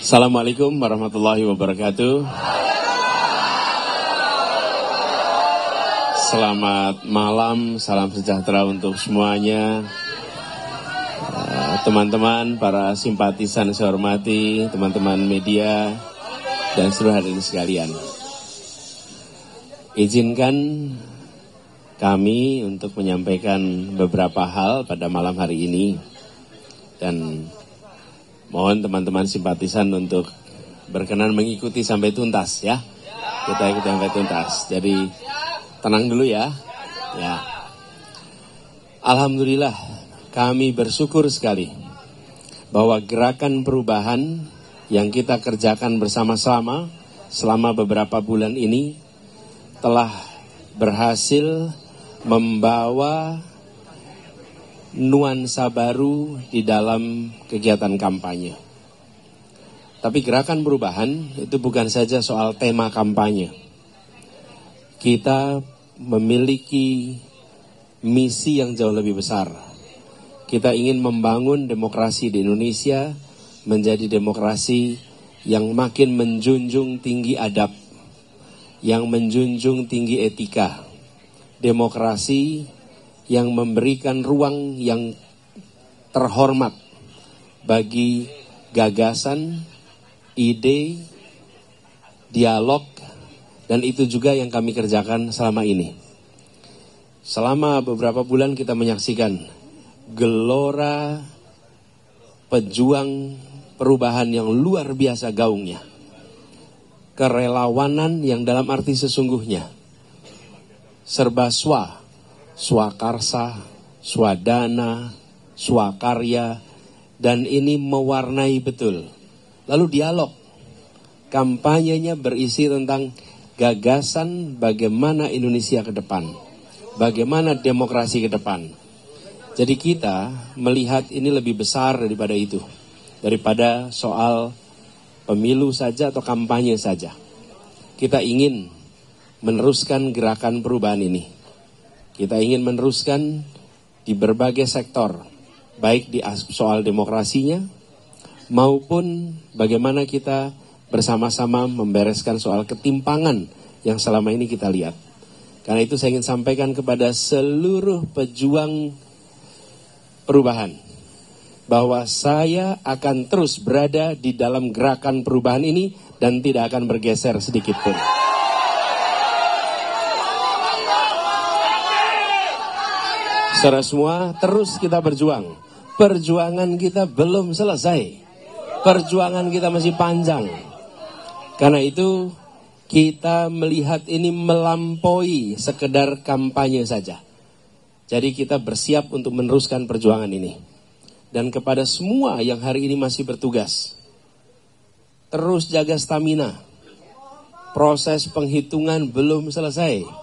Assalamualaikum warahmatullahi wabarakatuh. Selamat malam, salam sejahtera untuk semuanya. Teman-teman, para simpatisan saya hormati, teman-teman media, dan seluruh hadirin sekalian. Izinkan kami untuk menyampaikan beberapa hal pada malam hari ini. Dan mohon teman-teman simpatisan untuk berkenan mengikuti sampai tuntas ya. Kita ikuti sampai tuntas. Jadi tenang dulu ya. Alhamdulillah kami bersyukur sekali bahwa gerakan perubahan yang kita kerjakan bersama-sama selama beberapa bulan ini telah berhasil membawa nuansa baru di dalam kegiatan kampanye. Tapi gerakan perubahan itu bukan saja soal tema kampanye. Kita memiliki misi yang jauh lebih besar. Kita ingin membangun demokrasi di Indonesia menjadi demokrasi yang makin menjunjung tinggi adab, yang menjunjung tinggi etika. Demokrasi yang memberikan ruang yang terhormat bagi gagasan, ide, dialog, dan itu juga yang kami kerjakan selama ini. Selama beberapa bulan kita menyaksikan gelora pejuang perubahan yang luar biasa gaungnya. Kerelawanan yang dalam arti sesungguhnya. Serba swakarsa, swadana, swakarya, dan ini mewarnai betul. Lalu dialog, kampanyenya berisi tentang gagasan bagaimana Indonesia ke depan, bagaimana demokrasi ke depan. Jadi kita melihat ini lebih besar daripada itu, daripada soal pemilu saja atau kampanye saja. Kita ingin meneruskan gerakan perubahan ini. Kita ingin meneruskan di berbagai sektor, baik di soal demokrasinya, maupun bagaimana kita bersama-sama membereskan soal ketimpangan yang selama ini kita lihat. Karena itu saya ingin sampaikan kepada seluruh pejuang perubahan, bahwa saya akan terus berada di dalam gerakan perubahan ini dan tidak akan bergeser sedikit pun. Saudara semua, terus kita berjuang. Perjuangan kita belum selesai. Perjuangan kita masih panjang. Karena itu, kita melihat ini melampaui sekedar kampanye saja. Jadi kita bersiap untuk meneruskan perjuangan ini. Dan kepada semua yang hari ini masih bertugas, terus jaga stamina. Proses penghitungan belum selesai.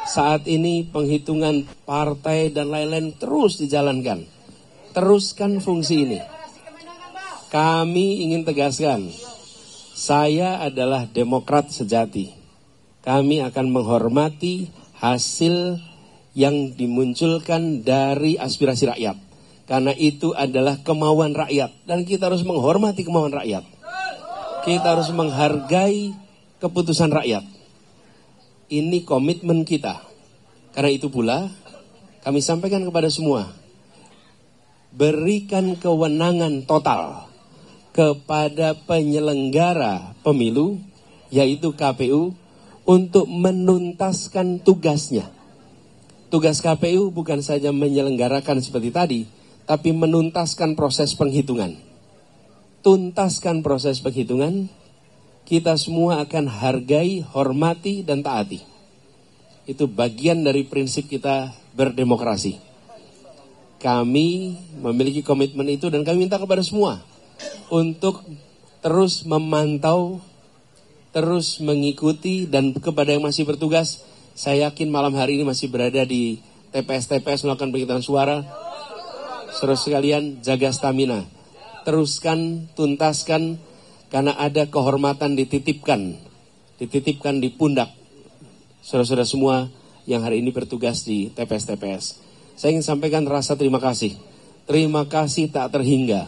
Saat ini penghitungan partai dan lain-lain terus dijalankan. Teruskan fungsi ini. Kami ingin tegaskan, saya adalah demokrat sejati. Kami akan menghormati hasil yang dimunculkan dari aspirasi rakyat. Karena itu adalah kemauan rakyat. Dan kita harus menghormati kemauan rakyat. Kita harus menghargai keputusan rakyat. Ini komitmen kita. Karena itu pula kami sampaikan kepada semua, berikan kewenangan total kepada penyelenggara pemilu, yaitu KPU, untuk menuntaskan tugasnya. Tugas KPU bukan saja menyelenggarakan seperti tadi, tapi menuntaskan proses penghitungan. Tuntaskan proses penghitungan, kita semua akan hargai, hormati, dan taati. Itu bagian dari prinsip kita berdemokrasi. Kami memiliki komitmen itu dan kami minta kepada semua untuk terus memantau, terus mengikuti, dan kepada yang masih bertugas, saya yakin malam hari ini masih berada di TPS-TPS melakukan penghitungan suara. Saudara sekalian, jaga stamina. Teruskan, tuntaskan, karena ada kehormatan dititipkan di pundak saudara-saudara semua yang hari ini bertugas di TPS-TPS. Saya ingin sampaikan rasa terima kasih. Terima kasih tak terhingga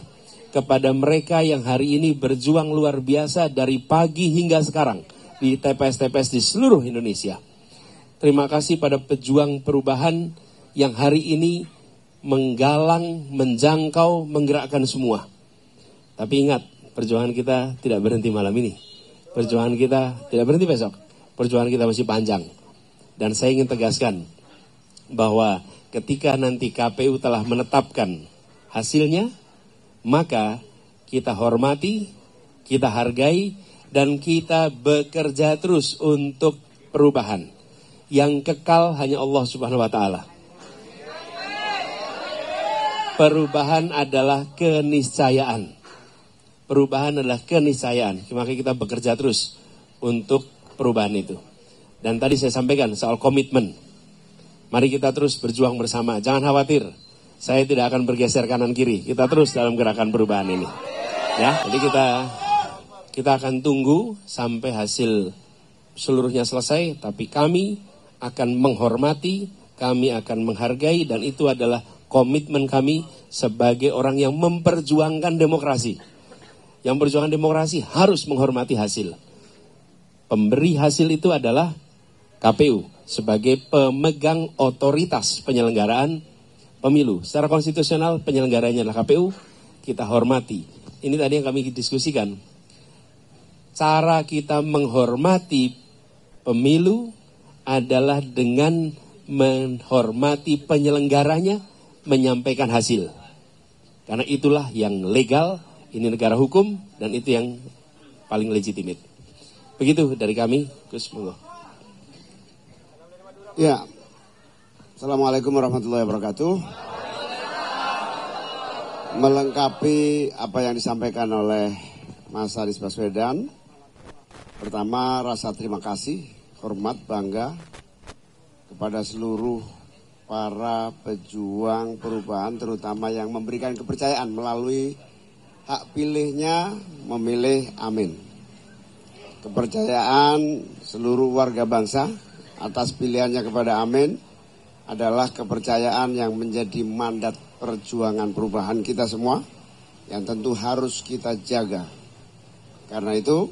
kepada mereka yang hari ini berjuang luar biasa dari pagi hingga sekarang di TPS-TPS di seluruh Indonesia. Terima kasih pada pejuang perubahan yang hari ini menggalang, menjangkau, menggerakkan semua. Tapi ingat, perjuangan kita tidak berhenti malam ini. Perjuangan kita tidak berhenti besok. Perjuangan kita masih panjang. Dan saya ingin tegaskan bahwa ketika nanti KPU telah menetapkan hasilnya, maka kita hormati, kita hargai, dan kita bekerja terus untuk perubahan. Yang kekal hanya Allah Subhanahu wa Ta'ala. Perubahan adalah keniscayaan. Perubahan adalah keniscayaan. Maka kita bekerja terus untuk perubahan itu. Dan tadi saya sampaikan soal komitmen. Mari kita terus berjuang bersama. Jangan khawatir. Saya tidak akan bergeser kanan kiri. Kita terus dalam gerakan perubahan ini. Ya, jadi kita akan tunggu sampai hasil seluruhnya selesai. Tapi kami akan menghormati, kami akan menghargai, dan itu adalah komitmen kami sebagai orang yang memperjuangkan demokrasi. Yang perjuangan demokrasi harus menghormati hasil. Pemberi hasil itu adalah KPU sebagai pemegang otoritas penyelenggaraan pemilu. Secara konstitusional penyelenggaranya adalah KPU, kita hormati. Ini tadi yang kami diskusikan. Cara kita menghormati pemilu adalah dengan menghormati penyelenggaranya, menyampaikan hasil. Karena itulah yang legal, ini negara hukum, dan itu yang paling legitimate. Begitu dari kami, Gus, monggo. Ya, Assalamualaikum warahmatullahi wabarakatuh. Melengkapi apa yang disampaikan oleh Mas Anies Baswedan, pertama rasa terima kasih, hormat, bangga kepada seluruh para pejuang perubahan, terutama yang memberikan kepercayaan melalui hak pilihnya memilih Amin. Kepercayaan seluruh warga bangsa atas pilihannya kepada Amin adalah kepercayaan yang menjadi mandat perjuangan perubahan kita semua yang tentu harus kita jaga. Karena itu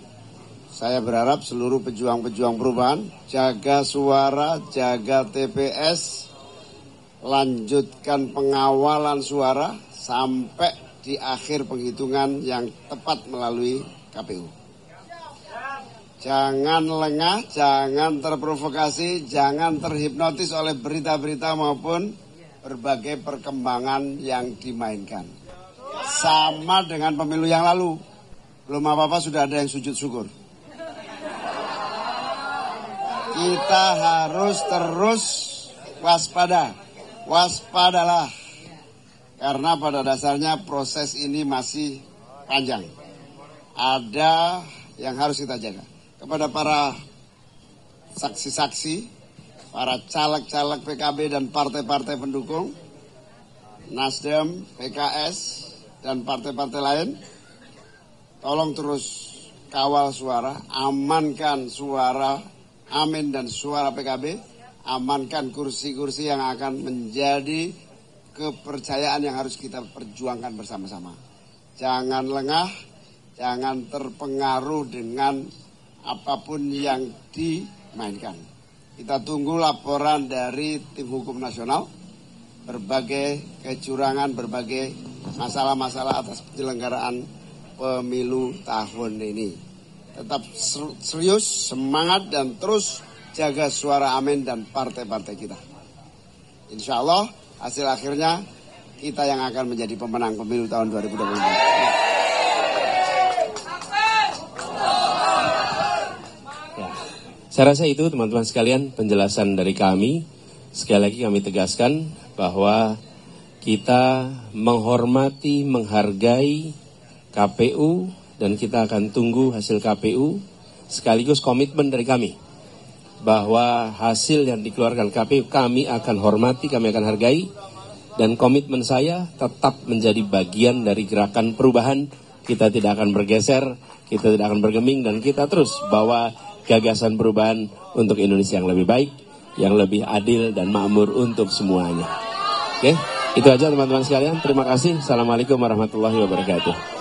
saya berharap seluruh pejuang-pejuang perubahan jaga suara, jaga TPS, lanjutkan pengawalan suara sampai di akhir penghitungan yang tepat melalui KPU. Jangan lengah, jangan terprovokasi, jangan terhipnotis oleh berita-berita maupun berbagai perkembangan yang dimainkan. Sama dengan pemilu yang lalu, belum apa-apa sudah ada yang sujud syukur. Kita harus terus waspada, waspadalah. Karena pada dasarnya proses ini masih panjang. Ada yang harus kita jaga. Kepada para saksi-saksi, para caleg-caleg PKB dan partai-partai pendukung, Nasdem, PKS, dan partai-partai lain, tolong terus kawal suara, amankan suara Amin dan suara PKB, amankan kursi-kursi yang akan menjadi kepercayaan yang harus kita perjuangkan bersama-sama. Jangan lengah, jangan terpengaruh dengan apapun yang dimainkan. Kita tunggu laporan dari tim hukum nasional, berbagai kecurangan, berbagai masalah-masalah atas penyelenggaraan pemilu tahun ini. Tetap serius, semangat, dan terus jaga suara Amin dan partai-partai kita. Insya Allah hasil akhirnya kita yang akan menjadi pemenang pemilu tahun 2024. Saya rasa itu teman-teman sekalian penjelasan dari kami. Sekali lagi kami tegaskan bahwa kita menghormati, menghargai KPU dan kita akan tunggu hasil KPU sekaligus komitmen dari kami bahwa hasil yang dikeluarkan KPU kami akan hormati, kami akan hargai, dan komitmen saya tetap menjadi bagian dari gerakan perubahan. Kita tidak akan bergeser, kita tidak akan bergeming, dan kita terus bawa gagasan perubahan untuk Indonesia yang lebih baik, yang lebih adil dan makmur untuk semuanya. Oke? Itu aja teman-teman sekalian. Terima kasih. Assalamualaikum warahmatullahi wabarakatuh.